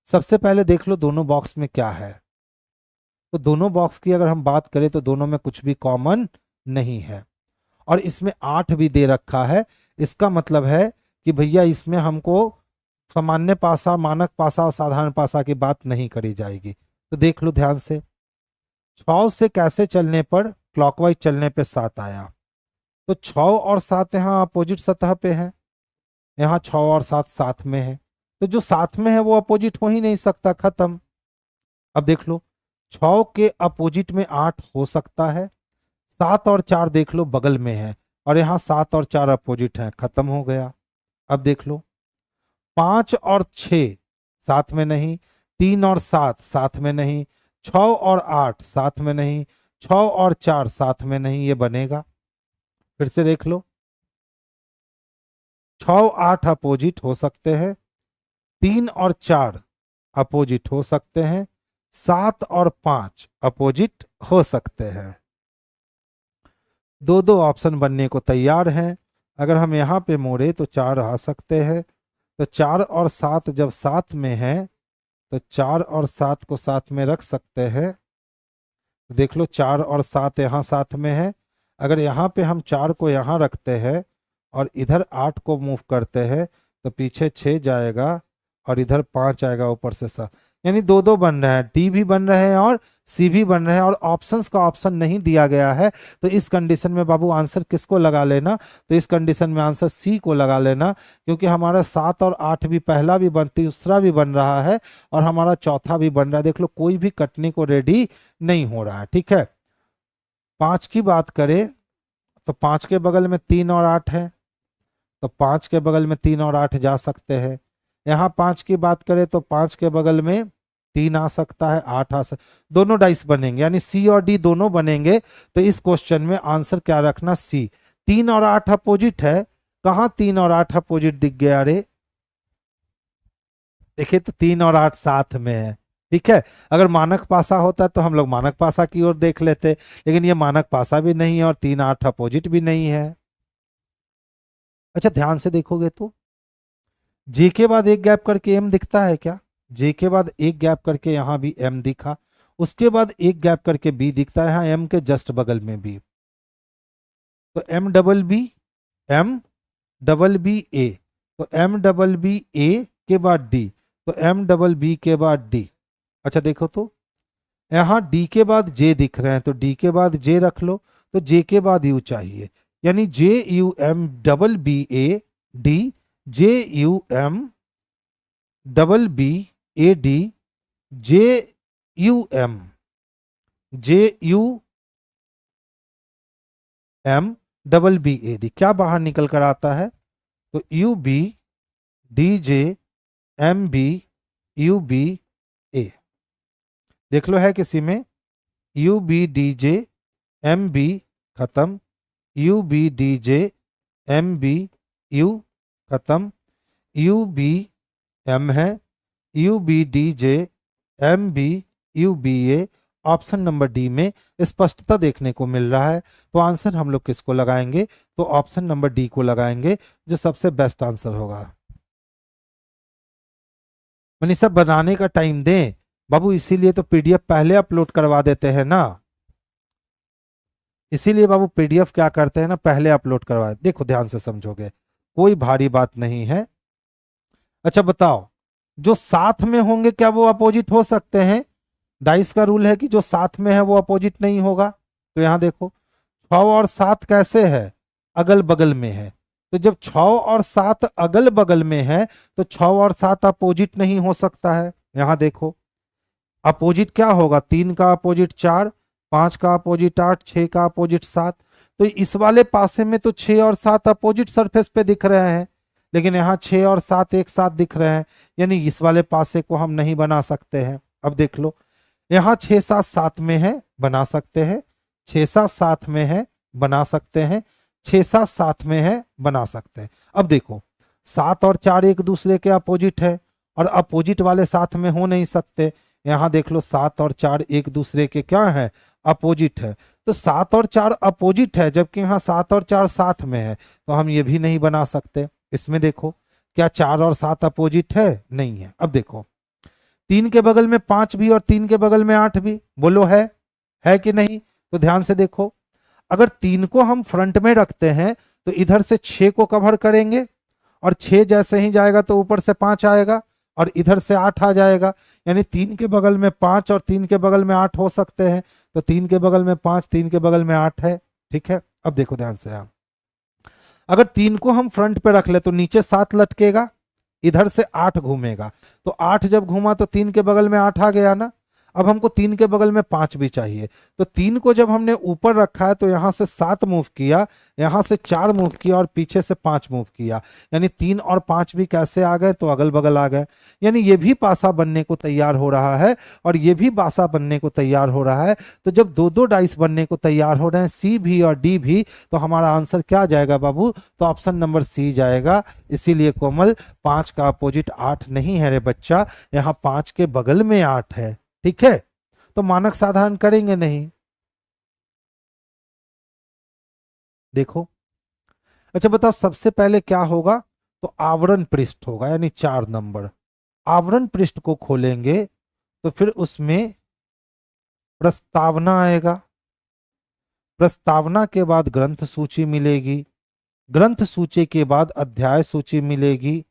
S1: सबसे पहले देख लो दोनों बॉक्स में क्या है। तो दोनों बॉक्स की अगर हम बात करें तो दोनों में कुछ भी कॉमन नहीं है, और इसमें 8 भी दे रखा है। इसका मतलब है कि भैया इसमें हमको सामान्य पासा, मानक पासा और साधारण पासा की बात नहीं करी जाएगी। तो देख लो ध्यान से, 6 से कैसे चलने पर क्लॉकवाइज चलने पे 7 आया। तो 6 और 7 यहाँ अपोजिट सतह पे है, यहाँ 6 और 7 साथ में है। तो जो साथ में है वो अपोजिट हो ही नहीं सकता, खत्म। अब देख लो, 6 के अपोजिट में 8 हो सकता है। 7 और 4 देख लो बगल में है, और यहाँ 7 और 4 अपोजिट है, खत्म हो गया। अब देख लो, 5 और 6 साथ में नहीं, 3 और 7 साथ में नहीं, 6 और 8 साथ में नहीं, 6 और 4 साथ में नहीं, ये बनेगा। फिर से देख लो, 6 8 अपोजिट हो सकते हैं, 3 और 4 अपोजिट हो सकते हैं, 7 और 5 अपोजिट हो सकते हैं। 2 ऑप्शन बनने को तैयार हैं। अगर हम यहाँ पे मोड़े तो 4 आ सकते हैं। तो 4 और 7 जब साथ में है, तो 4 और 7 को साथ में रख सकते हैं। देख लो, 4 और 7 यहाँ साथ में है। अगर यहाँ पे हम 4 को यहाँ रखते हैं और इधर 8 को मूव करते हैं, तो पीछे 6 जाएगा और इधर 5 आएगा, ऊपर से 7, यानी 2 बन रहे हैं। डी भी बन रहे हैं और सी भी बन रहे हैं, और ऑप्शंस का ऑप्शन नहीं दिया गया है। तो इस कंडीशन में बाबू आंसर किसको लगा लेना? तो इस कंडीशन में आंसर सी को लगा लेना, क्योंकि हमारा 7 और 8 भी, पहला भी दूसरा भी बन रहा है और हमारा चौथा भी बन रहा है। देख लो, कोई भी कटने को रेडी नहीं हो रहा है। ठीक है, 5 की बात करें तो 5 के बगल में 3 और 8 है, तो 5 के बगल में 3 और 8 जा सकते हैं। यहाँ 5 की बात करें तो 5 के बगल में 3 आ सकता है, 8 आ सकता, दोनों डाइस बनेंगे, यानी सी और डी दोनों बनेंगे। तो इस क्वेश्चन में आंसर क्या रखना? सी। 3 और 8 अपोजिट है, कहाँ 3 और 8 अपोजिट दिख गया रे? देखिए, तो 3 और 8 साथ में है। ठीक है, अगर मानक पासा होता तो हम लोग मानक पासा की ओर देख लेते, लेकिन ये मानक पासा भी नहीं है और 3 8 अपोजिट भी नहीं है। अच्छा, ध्यान से देखोगे तो जे के बाद एक गैप करके एम दिखता है क्या? जे के बाद एक गैप करके यहां भी एम दिखा, उसके बाद एक गैप करके बी दिखता है, यहां एम के जस्ट बगल में बी। तो एम डबल बी ए, तो एम डबल बी ए के बाद डी, तो एम डबल बी के बाद डी। अच्छा देखो, तो यहां डी के बाद जे दिख रहे हैं, तो डी के बाद जे रख लो, तो जे के बाद यू चाहिए, यानी J U M double B A D, J U M double B A D, J U M double B A D. क्या बाहर निकल कर आता है? तो U B D J M B U B A. देख लो, है किसी में? U B D J M B खत्म, U B D J M B U खत्म, यू बी एम है, U B D J M B U B A. Option number D में स्पष्टता देखने को मिल रहा है। तो आंसर हम लोग किसको लगाएंगे? तो ऑप्शन नंबर डी को लगाएंगे, जो सबसे बेस्ट आंसर होगा। मनीषा, बनाने का टाइम दें बाबू, इसीलिए तो पीडीएफ पहले अपलोड करवा देते हैं ना, इसीलिए बाबू पीडीएफ क्या करते हैं ना, पहले अपलोड करवा। देखो, ध्यान से समझोगे, कोई भारी बात नहीं है। अच्छा बताओ, जो साथ में होंगे क्या वो अपोजिट हो सकते हैं? डाइस का रूल है कि जो साथ में है वो अपोजिट नहीं होगा। तो यहाँ देखो 6 और 7 कैसे है, अगल बगल में है। तो जब 6 और 7 अगल बगल में है तो 6 और 7 अपोजिट नहीं हो सकता है। यहाँ देखो अपोजिट क्या होगा, 3 का अपोजिट 4, 5 का अपोजिट 8, 6 का अपोजिट 7। तो इस वाले पासे में तो 6 और 7 अपोजिट सरफेस पे दिख रहे हैं, लेकिन यहाँ 6 और 7 एक साथ दिख रहे हैं, यानी इस वाले पासे को हम नहीं बना सकते हैं। अब देख लो यहाँ 6 7 साथ में है, बना सकते हैं। 6 7 साथ में है, बना सकते हैं। 6 7 साथ में है, बना सकते हैं। अब देखो 7 और 4 एक दूसरे के अपोजिट है, और अपोजिट वाले साथ में हो नहीं सकते। यहाँ देख लो 7 और 4 एक दूसरे के क्या है, अपोजिट है। तो 7 और 4 अपोजिट है, जबकि यहाँ 7 और 4 साथ में है, तो हम ये भी नहीं बना सकते। इसमें देखो क्या 4 और 7 अपोजिट है, नहीं है। अब देखो 3 के बगल में 5 भी और 3 के बगल में 8 भी, बोलो है कि नहीं। तो ध्यान से देखो अगर 3 को हम फ्रंट में रखते हैं तो इधर से 6 को कवर करेंगे, और 6 जैसे ही जाएगा तो ऊपर से 5 आएगा, और इधर से 8 आ जाएगा। यानी 3 के बगल में 5 और 3 के बगल में 8 हो सकते हैं। तो 3 के बगल में 5, 3 के बगल में 8 है, ठीक है। अब देखो ध्यान से, यहाँ अगर 3 को हम फ्रंट पे रख ले तो नीचे 7 लटकेगा, इधर से 8 घूमेगा। तो 8 जब घूमा तो 3 के बगल में 8 आ गया ना। अब हमको 3 के बगल में 5 भी चाहिए। तो 3 को जब हमने ऊपर रखा है तो यहाँ से 7 मूव किया, यहाँ से 4 मूव किया, और पीछे से 5 मूव किया। यानी 3 और 5 भी कैसे आ गए, तो अगल बगल आ गए। यानी ये भी पासा बनने को तैयार हो रहा है, और ये भी पासा बनने को तैयार हो रहा है। तो जब दो दो डाइस बनने को तैयार हो रहे हैं, सी भी और डी भी, तो हमारा आंसर क्या जाएगा बाबू, तो ऑप्शन नंबर सी जाएगा। इसीलिए कोमल 5 का अपोजिट 8 नहीं है रे बच्चा, यहाँ 5 के बगल में 8 है, ठीक है। तो मानक साधारण करेंगे नहीं। देखो अच्छा बताओ सबसे पहले क्या होगा, तो आवरण पृष्ठ होगा, यानी 4 नंबर। आवरण पृष्ठ को खोलेंगे तो फिर उसमें प्रस्तावना आएगा। प्रस्तावना के बाद ग्रंथ सूची मिलेगी, ग्रंथ सूची के बाद अध्याय सूची मिलेगी,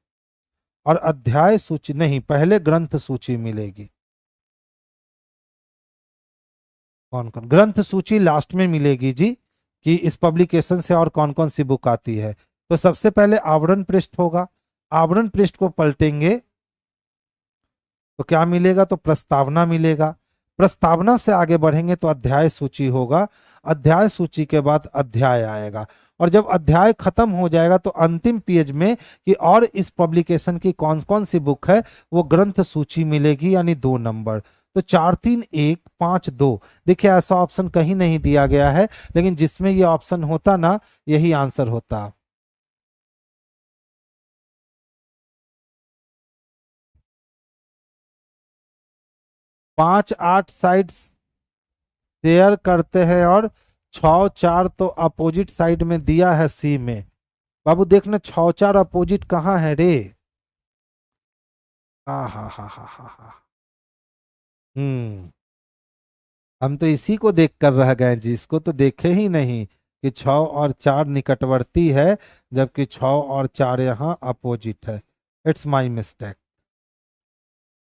S1: और अध्याय सूची नहीं, पहले ग्रंथ सूची मिलेगी। कौन कौन, ग्रंथ सूची लास्ट में मिलेगी जी, कि इस पब्लिकेशन से और कौन कौन सी बुक आती है। तो सबसे पहले आवरण पृष्ठ होगा, आवरण पृष्ठ को पलटेंगे तो क्या मिलेगा, तो प्रस्तावना मिलेगा। प्रस्तावना से आगे बढ़ेंगे तो अध्याय सूची होगा, अध्याय सूची के बाद अध्याय आएगा, और जब अध्याय खत्म हो जाएगा तो अंतिम पेज में कि और इस पब्लिकेशन की कौन कौन सी बुक है, वो ग्रंथ सूची मिलेगी, यानी 2 नंबर। तो 4 3 1 5 2, देखिए ऐसा ऑप्शन कहीं नहीं दिया गया है, लेकिन जिसमें ये ऑप्शन होता ना, यही आंसर होता। पांच 8 साइड शेयर करते हैं, और 6 4 तो अपोजिट साइड में दिया है सी में। बाबू देखना 6 4 अपोजिट कहाँ है रे, हा। हम्म, हम तो इसी को देख कर रह गए, जिसको तो देखे ही नहीं कि 6 और 4 निकटवर्ती है, जबकि 6 और 4 यहाँ अपोजिट है। It's my mistake.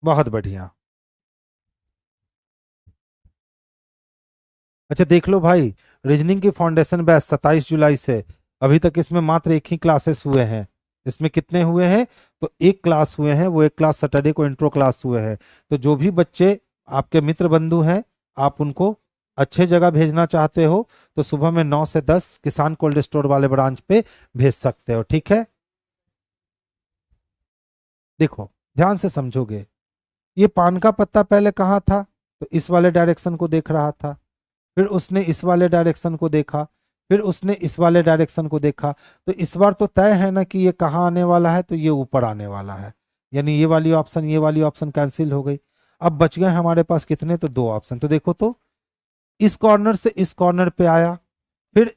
S1: बहुत बढ़िया। अच्छा देख लो भाई, रीजनिंग की फाउंडेशन बैच 27 जुलाई से, अभी तक इसमें मात्र एक ही क्लासेस हुए हैं। इसमें कितने हुए हैं, तो एक क्लास हुए हैं, वो एक क्लास सैटरडे को इंट्रो क्लास हुए हैं। तो जो भी बच्चे आपके मित्र बंधु हैं, आप उनको अच्छे जगह भेजना चाहते हो तो सुबह में 9 से 10 किसान कोल्ड स्टोर वाले ब्रांच पे भेज सकते हो, ठीक है। देखो ध्यान से समझोगे, ये पान का पत्ता पहले कहाँ था, तो इस वाले डायरेक्शन को देख रहा था, फिर उसने इस वाले डायरेक्शन को देखा, फिर उसने इस वाले डायरेक्शन को देखा। तो इस बार तो तय है ना कि ये कहाँ आने वाला है, तो ये ऊपर आने वाला है, यानी ये वाली ऑप्शन, ये वाली ऑप्शन कैंसिल हो गई। अब बच गए हमारे पास कितने, तो 2 ऑप्शन। तो देखो तो इस कॉर्नर से इस कॉर्नर पे आया, फिर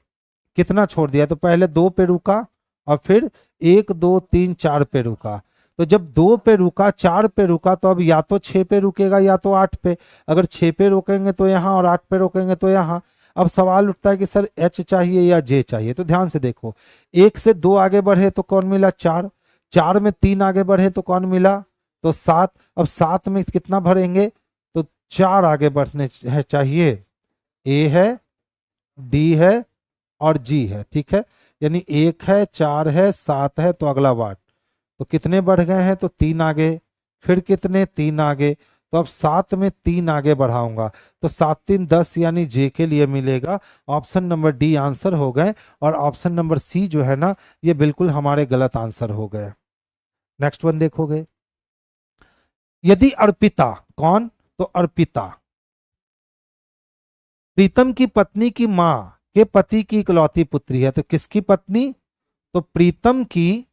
S1: कितना छोड़ दिया, तो पहले 2 पे रुका, और फिर 1 2 3 4 पे रुका। तो जब 2 पे रुका, 4 पे रुका, तो अब या तो 6 पे रुकेगा या तो 8 पे। अगर 6 पे रोकेंगे तो यहाँ, और 8 पे रोकेंगे तो यहाँ। अब सवाल उठता है कि सर एच चाहिए या जे चाहिए। तो ध्यान से देखो, 1 से 2 आगे बढ़े तो कौन मिला, 4। 4 में 3 आगे बढ़े तो कौन मिला, तो 7। अब 7 में कितना भरेंगे, तो 4 आगे बढ़ने है चाहिए, ए है, डी है और जी है, ठीक है। यानी 1 है, 4 है, 7 है, तो अगला वाट तो कितने बढ़ गए हैं, तो 3 आगे, फिर कितने, 3 आगे, तो अब 7 में 3 आगे बढ़ाऊंगा तो 7 3 10 यानी जे के लिए मिलेगा। ऑप्शन नंबर डी आंसर हो गए और ऑप्शन नंबर सी जो है ना ये बिल्कुल हमारे गलत आंसर हो गए। नेक्स्ट वन देखोगे, यदि अर्पिता, कौन, तो अर्पिता प्रीतम की पत्नी की मां के पति की इकलौती पुत्री है, तो किसकी पत्नी, तो प्रीतम की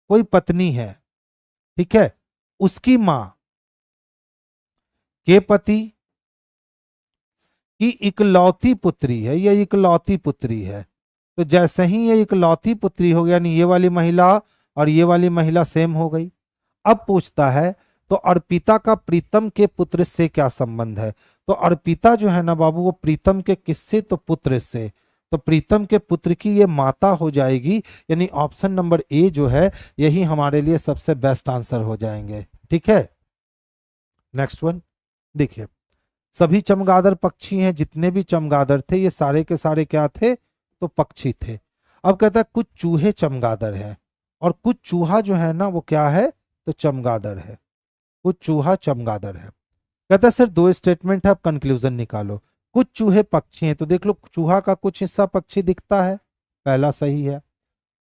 S1: कोई पत्नी है, ठीक है, उसकी मां के पति की इकलौती पुत्री है, ये इकलौती पुत्री है। तो जैसे ही ये इकलौती पुत्री हो गया यानी ये वाली महिला और ये वाली महिला सेम हो गई। अब पूछता है तो अर्पिता का प्रीतम के पुत्र से क्या संबंध है, तो अर्पिता जो है ना बाबू वो प्रीतम के किससे, तो पुत्र से, तो प्रीतम के पुत्र की ये माता हो जाएगी। यानी ऑप्शन नंबर ए जो है यही हमारे लिए सबसे बेस्ट आंसर हो जाएंगे, ठीक है। नेक्स्ट वन देखिए, सभी चमगादड़ पक्षी हैं, जितने भी चमगादड़ थे ये सारे के सारे क्या थे, तो पक्षी थे। अब कहता है कुछ चूहे चमगादड़ हैं और कुछ चूहा जो है ना वो क्या है, तो चमगादड़ है, कुछ चूहा चमगादड़ है। कहता है सर दो स्टेटमेंट है, आप कंक्लूजन निकालो। कुछ चूहे पक्षी हैं, तो देख लो चूहा का कुछ हिस्सा पक्षी दिखता है, पहला सही है।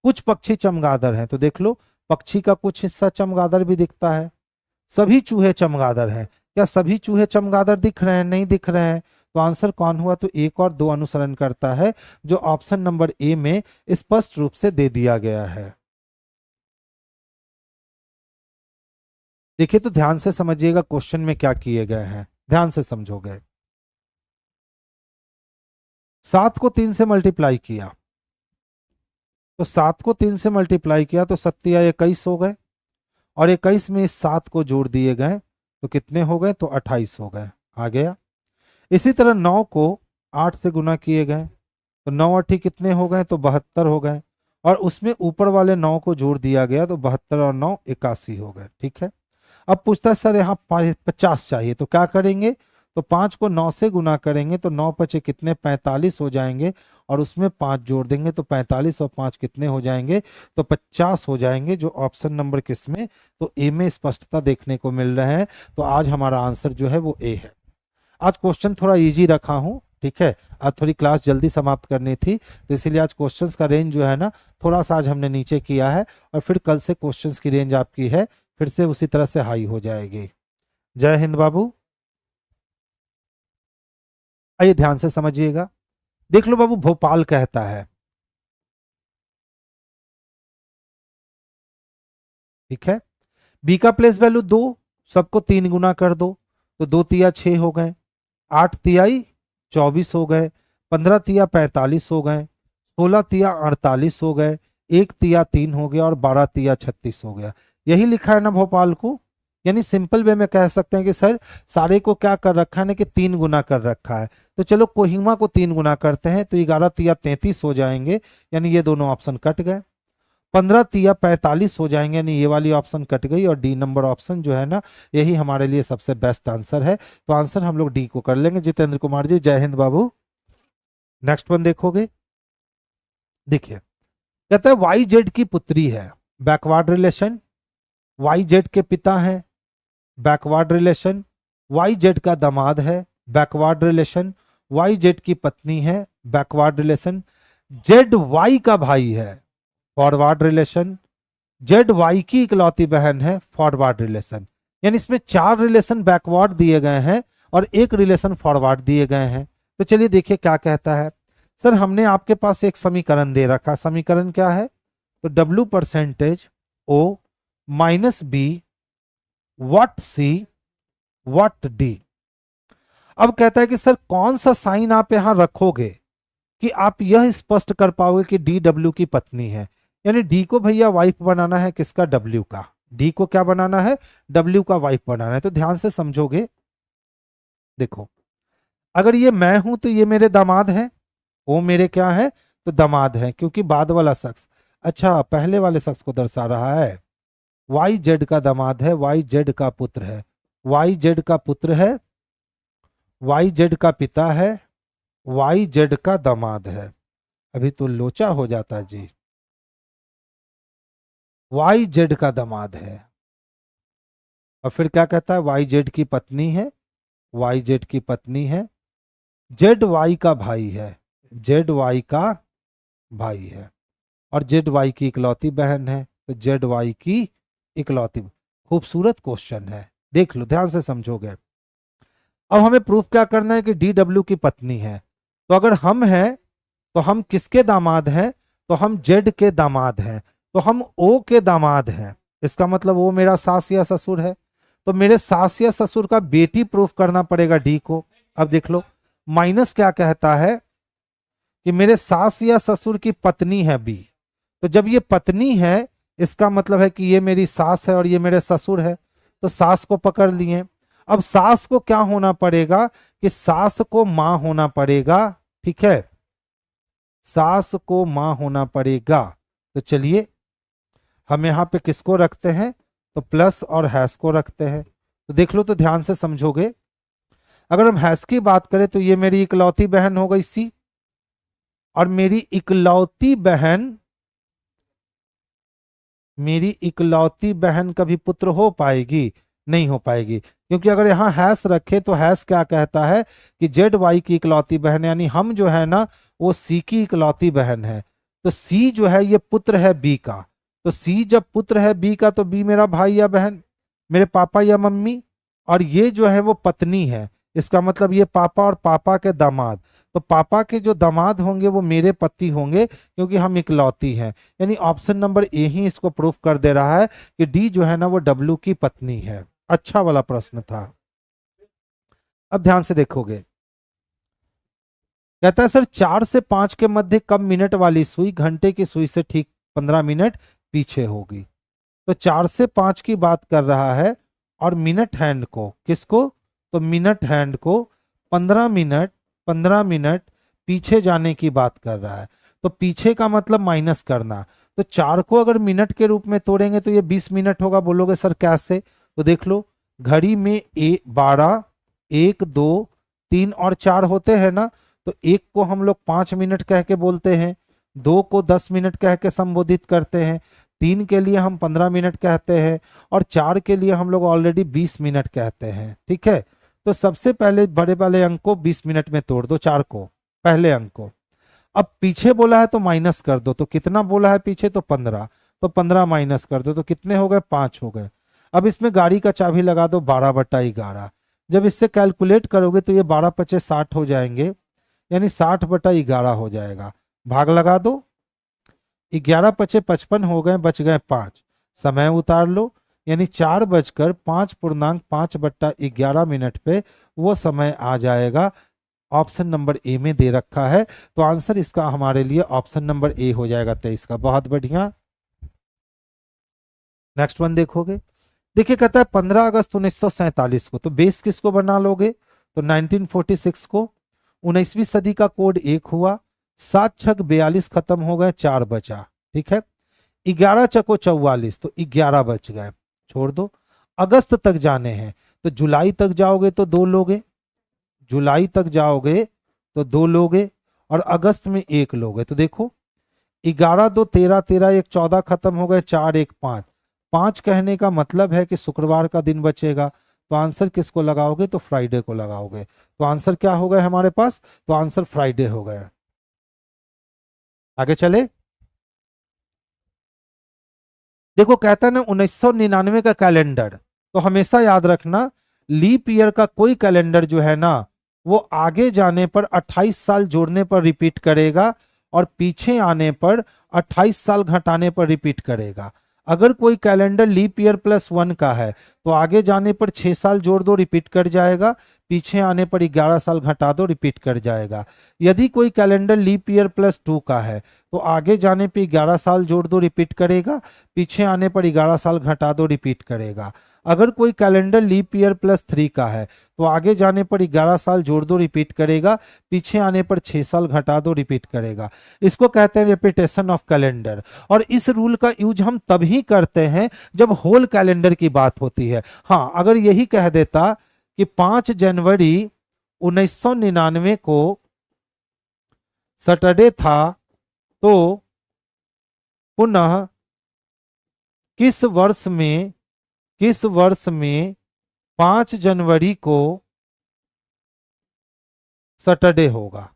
S1: कुछ पक्षी चमगादड़ हैं, तो देख लो पक्षी का कुछ हिस्सा चमगादड़ भी दिखता है। सभी चूहे चमगादड़ हैं, क्या सभी चूहे चमगादड़ दिख रहे हैं, नहीं दिख रहे हैं, तो आंसर कौन हुआ, तो एक और दो अनुसरण करता है जो ऑप्शन नंबर ए में स्पष्ट रूप से दे दिया गया है। देखिए तो ध्यान से समझिएगा क्वेश्चन में क्या किए गए हैं, ध्यान से समझोगे। 7 को 3 से मल्टीप्लाई किया, तो 7 को 3 से मल्टीप्लाई किया तो 7 या 21 हो गए और 21 में इस 7 को जोड़ दिए गए तो कितने हो गए, तो 28 हो गए, आ गया। इसी तरह 9 को 8 से गुना किए गए तो 9 8 कितने हो गए, तो 72 हो गए और उसमें ऊपर वाले 9 को जोड़ दिया गया तो 72 और 9 81 हो गए, ठीक है। अब पूछता है सर यहाँ 50 चाहिए, तो क्या करेंगे, तो 5 को 9 से गुना करेंगे तो 9 पचे कितने 45 हो जाएंगे और उसमें 5 जोड़ देंगे तो 45 और 5 कितने हो जाएंगे, तो 50 हो जाएंगे। जो ऑप्शन नंबर किस में, तो ए में स्पष्टता देखने को मिल रहा है। तो आज हमारा आंसर जो है वो ए है। आज क्वेश्चन थोड़ा इजी रखा हूं, ठीक है, आज थोड़ी क्लास जल्दी समाप्त करनी थी तो इसीलिए आज क्वेश्चंस का रेंज जो है ना थोड़ा सा आज हमने नीचे किया है और फिर कल से क्वेश्चंस की रेंज आपकी है फिर से उसी तरह से हाई हो जाएगी। जय हिंद बाबू। आइए ध्यान से समझिएगा, देख लो बाबू भोपाल कहता है, ठीक है, बी का प्लेस वैल्यू 2, सबको 3 गुना कर दो तो 2 तिया 6 हो गए, 8 तियाई 24 हो गए, 15 तिया 45 हो गए, 16 तिया 48 हो गए, 1 तिया 3 हो गया और 12 तिया 36 हो गया। यही लिखा है ना भोपाल को। यानी सिंपल वे में कह सकते हैं कि सर सारे को क्या कर रखा है ना कि 3 गुना कर रखा है। तो चलो कोहिमा को 3 गुना करते हैं तो 11 तिया 33 हो जाएंगे, यानी ये दोनों ऑप्शन कट गए। 15 तिया 45 हो जाएंगे, यानी ये वाली ऑप्शन कट गई और डी नंबर ऑप्शन जो है ना यही हमारे लिए सबसे बेस्ट आंसर है। तो आंसर हम लोग डी को कर लेंगे। जितेंद्र कुमार जी जय हिंद बाबू। नेक्स्ट वन देखोगे, देखिए कहता है वाई जेड की पुत्री है, बैकवर्ड रिलेशन, वाई जेड के पिता हैं, बैकवर्ड रिलेशन, वाई जेड का दामाद है, बैकवर्ड रिलेशन, वाई जेड की पत्नी है, बैकवर्ड रिलेशन, जेड वाई का भाई है, फॉरवर्ड रिलेशन, जेड वाई की इकलौती बहन है, फॉरवर्ड रिलेशन। यानी इसमें 4 रिलेशन बैकवर्ड दिए गए हैं और 1 रिलेशन फॉरवर्ड दिए गए हैं। तो चलिए देखिए क्या कहता है। सर हमने आपके पास एक समीकरण दे रखा, समीकरण क्या है, तो W percentage O minus B what C what D. अब कहता है कि सर कौन सा साइन आप यहां रखोगे कि आप यह स्पष्ट कर पाओगे कि डी डब्ल्यू की पत्नी है। यानी डी को भैया वाइफ बनाना है किसका, डब्ल्यू का। डी को क्या बनाना है, डब्ल्यू का वाइफ बनाना है। तो ध्यान से समझोगे, देखो अगर ये मैं हूं तो ये मेरे दामाद हैं, वो मेरे क्या है, तो दामाद है, क्योंकि बाद वाला शख्स, अच्छा पहले वाले शख्स को दर्शा रहा है। वाई जेड का दामाद है, वाई जेड का पुत्र है, वाई जेड का पुत्र है, वाई जेड का पिता है, वाई जेड का दामाद है। अभी तो लोचा हो जाता जी। वाई जेड का दामाद है। और फिर क्या कहता है, वाई जेड की पत्नी है, वाई जेड की पत्नी है, जेड वाई का भाई है, जेड वाई का भाई है, और जेड वाई की इकलौती बहन है, तो जेड वाई की इकलौती। खूबसूरत क्वेश्चन है, देख लो ध्यान से समझोगे। अब हमें प्रूफ क्या करना है कि डी डब्ल्यू की पत्नी है। तो अगर हम हैं तो हम किसके दामाद हैं, तो हम जेड के दामाद हैं, तो हम ओ के दामाद हैं। इसका मतलब वो मेरा सास या ससुर है, तो मेरे सास या ससुर का बेटी प्रूफ करना पड़ेगा डी को। अब देख लो, माइनस क्या कहता है कि मेरे सास या ससुर की पत्नी है बी। तो जब ये पत्नी है, इसका मतलब है कि ये मेरी सास है और ये मेरे ससुर है, तो सास को पकड़ लिए। अब सास को क्या होना पड़ेगा कि सास को मां होना पड़ेगा, ठीक है, सास को मां होना पड़ेगा। तो चलिए हम यहां पे किसको रखते हैं, तो प्लस और हैश को रखते हैं। तो देख लो, तो ध्यान से समझोगे। अगर हम हैश की बात करें तो ये मेरी इकलौती बहन हो गई सी, और मेरी इकलौती बहन, मेरी इकलौती बहन कभी पुत्र हो पाएगी, नहीं हो पाएगी, क्योंकि अगर यहां हैश रखे तो हैश क्या कहता है कि जेड वाई की इकलौती बहन, यानी हम जो है ना वो सी की इकलौती बहन है। तो सी जो है ये पुत्र है बी का, तो सी जब पुत्र है बी का तो बी मेरा भाई या बहन, मेरे पापा या मम्मी, और ये जो है वो पत्नी है, इसका मतलब ये पापा और पापा के दामाद। तो पापा के जो दामाद होंगे वो मेरे पति होंगे, क्योंकि हम इकलौती हैं। यानी ऑप्शन नंबर ए ही इसको प्रूफ कर दे रहा है कि डी जो है ना वो डब्ल्यू की पत्नी है। अच्छा वाला प्रश्न था। अब ध्यान से देखोगे, कहता है सर 4 से 5 के मध्य कब मिनट वाली सुई घंटे की सुई से ठीक 15 मिनट पीछे होगी। तो 4 से 5 की बात कर रहा है, और मिनट हैंड को किसको, तो मिनट हैंड को 15 मिनट पीछे जाने की बात कर रहा है। तो पीछे का मतलब माइनस करना। तो 4 को अगर मिनट के रूप में तोड़ेंगे तो ये 20 मिनट होगा। बोलोगे सर कैसे, तो देख लो, घड़ी में 12, 1, 2, 3 और 4 होते हैं ना, तो 1 को हम लोग 5 मिनट कह के बोलते हैं, 2 को 10 मिनट कह के संबोधित करते हैं, 3 के लिए हम 15 मिनट कहते हैं, और 4 के लिए हम लोग ऑलरेडी 20 मिनट कहते हैं। ठीक है, तो सबसे पहले बड़े वाले अंक को 20 मिनट में तोड़ दो, 4 को, पहले अंक को। अब पीछे बोला है तो माइनस कर दो, तो कितना बोला है पीछे, तो 15, तो 15 माइनस कर दो, तो कितने हो गए, 5 हो गए। अब इसमें गाड़ी का चाबी लगा दो, 12/11। जब इससे कैलकुलेट करोगे तो ये 12×5 = 60 हो जाएंगे, यानी 60/11 हो जाएगा। भाग लगा दो, 11×5 = 55 हो गए, बच गए 5। समय उतार लो, यानी 4:05.5/11 मिनट पे वो समय आ जाएगा। ऑप्शन नंबर ए में दे रखा है, तो आंसर इसका हमारे लिए ऑप्शन नंबर ए हो जाएगा 23 का। बहुत बढ़िया। नेक्स्ट वन देखोगे, देखिए कहता है 15 अगस्त 1947 को, तो बेस किसको बना लोगे, तो 1946 को। 19वीं सदी का कोड 1 हुआ, 7 छक 42 खत्म हो गए, 4 बचा। ठीक है, 11 चको 44, तो 11 बच गए, छोड़ दो। अगस्त तक जाने हैं, तो जुलाई तक जाओगे तो 2 लोगे, जुलाई तक जाओगे तो 2 लोगे, और अगस्त में 1 लोगे। तो देखो 11 2 13, 13 1 14 खत्म हो गए, 4 1 5। 5 कहने का मतलब है कि शुक्रवार का दिन बचेगा। तो आंसर किसको लगाओगे, तो फ्राइडे को लगाओगे। तो आंसर क्या हो गए हमारे पास, तो आंसर फ्राइडे हो गया। आगे चले, देखो कहता है ना 1999 का कैलेंडर, तो हमेशा याद रखना लीप ईयर का कोई कैलेंडर जो है ना वो आगे जाने पर 28 साल जोड़ने पर रिपीट करेगा, और पीछे आने पर 28 साल घटाने पर रिपीट करेगा। अगर कोई कैलेंडर लीप ईयर +1 का है तो आगे जाने पर 6 साल जोड़ दो, रिपीट कर जाएगा, पीछे आने पर 11 साल घटा दो, रिपीट कर जाएगा। यदि कोई कैलेंडर लीप ईयर +2 का है तो आगे जाने पर 11 साल जोड़ दो, रिपीट करेगा, पीछे आने पर 11 साल घटा दो, रिपीट करेगा। अगर कोई कैलेंडर लीप ईयर +3 का है तो आगे जाने पर 11 साल जोड़ दो, रिपीट करेगा, पीछे आने पर 6 साल घटा दो, रिपीट करेगा। इसको कहते हैं रिपीटेशन ऑफ कैलेंडर। और इस रूल का यूज हम तभी करते हैं जब होल कैलेंडर की बात होती है। हाँ, अगर यही कह देता कि 5 जनवरी 1999 को सैटरडे था तो पुनः किस वर्ष में 5 जनवरी को सैटरडे होगा।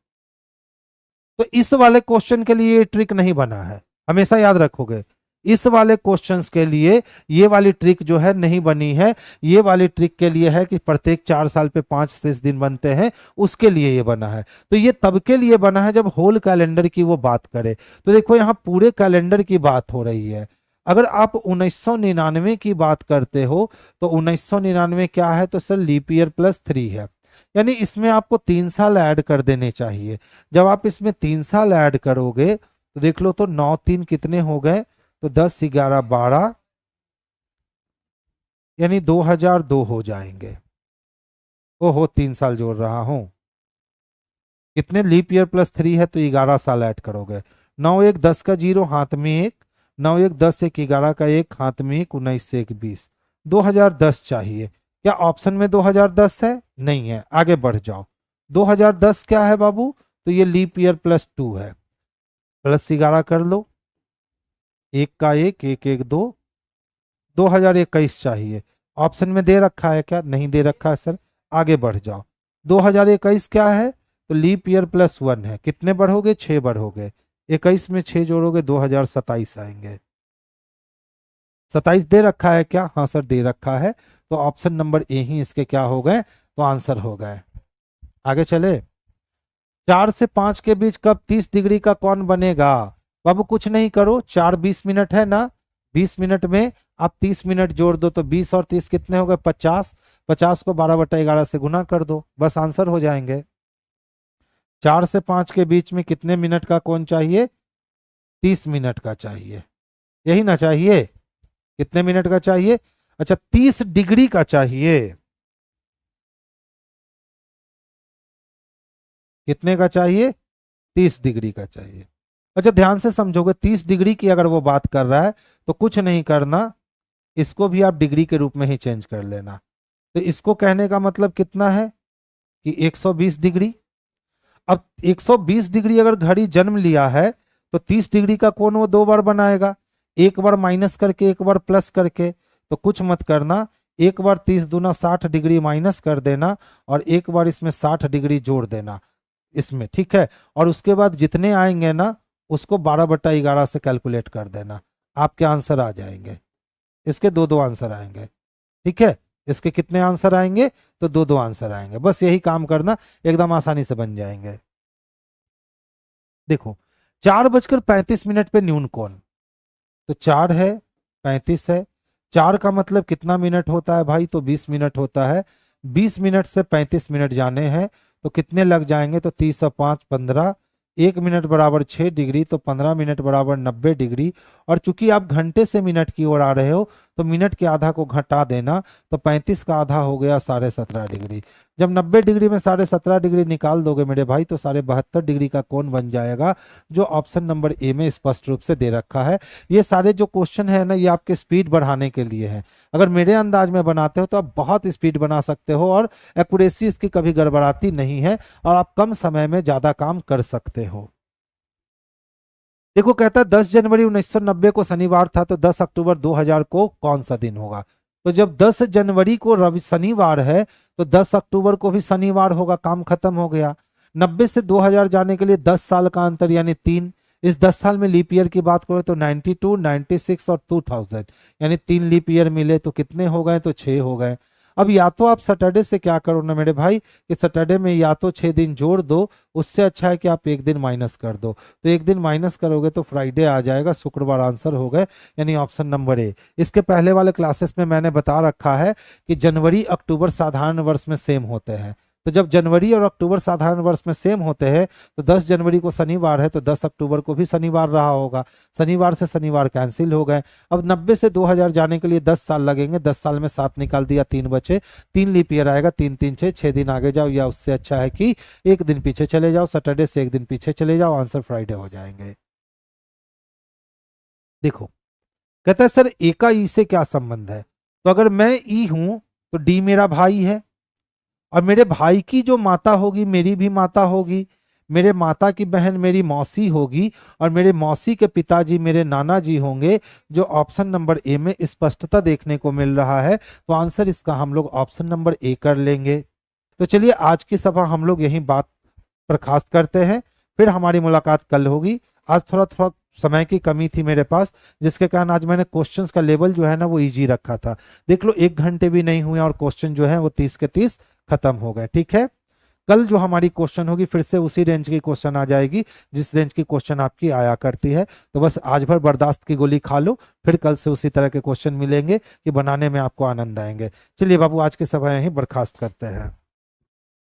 S1: तो इस वाले क्वेश्चन के लिए ये ट्रिक नहीं बना है, हमेशा याद रखोगे। इस वाले क्वेश्चंस के लिए ये वाली ट्रिक जो है नहीं बनी है। ये वाली ट्रिक के लिए है कि प्रत्येक 4 साल पे 5 शेष दिन बनते हैं, उसके लिए ये बना है। तो ये तब के लिए बना है जब होल कैलेंडर की वो बात करे। तो देखो यहाँ पूरे कैलेंडर की बात हो रही है। अगर आप 1999 की बात करते हो तो 1999 क्या है, तो सर लीप ईयर +3 है, यानी इसमें आपको 3 साल ऐड कर देने चाहिए। जब आप इसमें 3 साल ऐड करोगे तो देख लो, तो 9 3 कितने हो गए, तो 10 11 12, यानी 2002 हो जाएंगे। ओहो 3 साल जोड़ रहा हूं, कितने, लीप ईयर +3 है तो 11 साल ऐड करोगे। 9 1 10 का 0 हाथ में 1, 9 1 10 1 11 का 1 हाथ में 1, 19 से 1 20, 2010 चाहिए। क्या ऑप्शन में 2010 है? नहीं है, आगे बढ़ जाओ। 2010 क्या है बाबू, तो ये लीप ईयर +2 है, +11 कर लो, 1 का 1 1 1 2, 2021 चाहिए। ऑप्शन में दे रखा है क्या? नहीं दे रखा है सर, आगे बढ़ जाओ। 2021 क्या है, तो लीप ईयर +1 है, कितने बढ़ोगे, 6 बढ़ोगे, 21 में 6 जोड़ोगे 2027 आएंगे। 27 दे रखा है क्या? हाँ सर दे रखा है, तो ऑप्शन नंबर ए ही इसके क्या हो गए, तो आंसर हो गए। आगे चले, 4 से 5 के बीच कब 30 डिग्री का कोण बनेगा? बाबू कुछ नहीं करो, 4 20 मिनट है ना, 20 मिनट में आप 30 मिनट जोड़ दो, तो 20 और 30 कितने हो गए, 50, 50 को 12/11 से गुना कर दो, बस आंसर हो जाएंगे। 4 से 5 के बीच में कितने मिनट का कोण चाहिए, 30 मिनट का चाहिए, यही ना चाहिए, कितने मिनट का चाहिए, अच्छा 30 डिग्री का चाहिए, कितने का चाहिए, 30 डिग्री का चाहिए। अच्छा ध्यान से समझोगे, 30 डिग्री की अगर वो बात कर रहा है तो कुछ नहीं करना, इसको भी आप डिग्री के रूप में ही चेंज कर लेना। तो इसको कहने का मतलब कितना है कि 120 डिग्री। अब 120 डिग्री अगर घड़ी जन्म लिया है तो 30 डिग्री का कोण वो 2 बार बनाएगा, एक बार माइनस करके एक बार प्लस करके। तो कुछ मत करना, एक बार 30 दूना 60 डिग्री माइनस कर देना और एक बार इसमें 60 डिग्री जोड़ देना इसमें, ठीक है। और उसके बाद जितने आएंगे ना उसको 12/11 से कैलकुलेट कर देना, आपके आंसर आ जाएंगे। इसके 2 2 आंसर आएंगे, ठीक है। इसके कितने आंसर आएंगे, तो 2 2 आंसर आएंगे, बस यही काम करना, एकदम आसानी से बन जाएंगे। देखो 4:35 पे न्यून कोण, तो 4 है 35 है, 4 का मतलब कितना मिनट होता है भाई, तो 20 मिनट होता है। 20 मिनट से 35 मिनट जाने हैं तो कितने लग जाएंगे, तो 30 और 5 15, 1 मिनट बराबर 6 डिग्री, तो 15 मिनट बराबर 90 डिग्री। और चूंकि आप घंटे से मिनट की ओर आ रहे हो तो मिनट के आधा को घटा देना, तो 35 का आधा हो गया 17.5 डिग्री। जब 90 डिग्री में 17.5 डिग्री निकाल दोगे मेरे भाई तो 72 डिग्री का कोण बन जाएगा, जो ऑप्शन नंबर ए में स्पष्ट रूप से दे रखा है। ये सारे जो क्वेश्चन है ना, ये आपके स्पीड बढ़ाने के लिए है। अगर मेरे अंदाज में बनाते हो तो आप बहुत स्पीड बना सकते हो और एक्यूरेसी इसकी कभी गड़बड़ाती नहीं है और आप कम समय में ज्यादा काम कर सकते हो। देखो कहता है 10 जनवरी 1990 को शनिवार था, तो 10 अक्टूबर 2000 को कौन सा दिन होगा? तो जब 10 जनवरी को रवि शनिवार है तो 10 अक्टूबर को भी शनिवार होगा, काम खत्म हो गया। 90 से 2000 जाने के लिए 10 साल का अंतर यानी 3, इस 10 साल में लीप ईयर की बात करें तो 92, 96 और 2000, यानी 3 लीप ईयर मिले तो कितने हो गए, तो 6 हो गए। अब या तो आप सैटरडे से क्या करो ना मेरे भाई, कि सैटरडे में या तो 6 दिन जोड़ दो, उससे अच्छा है कि आप 1 दिन माइनस कर दो। तो 1 दिन माइनस करोगे तो फ्राइडे आ जाएगा, शुक्रवार आंसर हो गए, यानी ऑप्शन नंबर ए। इसके पहले वाले क्लासेस में मैंने बता रखा है कि जनवरी अक्टूबर साधारण वर्ष में सेम होते हैं। तो जब जनवरी और अक्टूबर साधारण वर्ष में सेम होते हैं तो 10 जनवरी को शनिवार है तो 10 अक्टूबर को भी शनिवार रहा होगा, शनिवार से शनिवार कैंसिल हो गए। अब 90 से 2000 जाने के लिए 10 साल लगेंगे, 10 साल में 7 निकाल दिया, 3 बचे, 3 लीप ईयर आएगा, 3 3 6, 6 दिन आगे जाओ, या उससे अच्छा है कि 1 दिन पीछे चले जाओ, सैटरडे से 1 दिन पीछे चले जाओ, आंसर फ्राइडे हो जाएंगे। देखो कहता है सर ए का ई से क्या संबंध है? तो अगर मैं ई हूं तो डी मेरा भाई है और मेरे भाई की जो माता होगी मेरी भी माता होगी, मेरे माता की बहन मेरी मौसी होगी और मेरे मौसी के पिताजी मेरे नाना जी होंगे, जो ऑप्शन नंबर ए में स्पष्टता देखने को मिल रहा है। तो आंसर इसका हम लोग ऑप्शन नंबर ए कर लेंगे। तो चलिए आज की सभा हम लोग यहीं बात बर्खास्त करते हैं, फिर हमारी मुलाकात कल होगी। आज थोड़ा थोड़ा समय की कमी थी मेरे पास, जिसके कारण आज मैंने क्वेश्चंस का लेवल जो है ना वो इजी रखा था। देख लो 1 घंटे भी नहीं हुए और क्वेश्चन जो है वो 30 के 30 खत्म हो गए। ठीक है, कल जो हमारी क्वेश्चन होगी फिर से उसी रेंज की क्वेश्चन आ जाएगी जिस रेंज की क्वेश्चन आपकी आया करती है। तो बस आज भर बर्दाश्त की गोली खा लो, फिर कल से उसी तरह के क्वेश्चन मिलेंगे कि बनाने में आपको आनंद आएंगे। चलिए बाबू आज की सभा यहीं बर्खास्त करते हैं।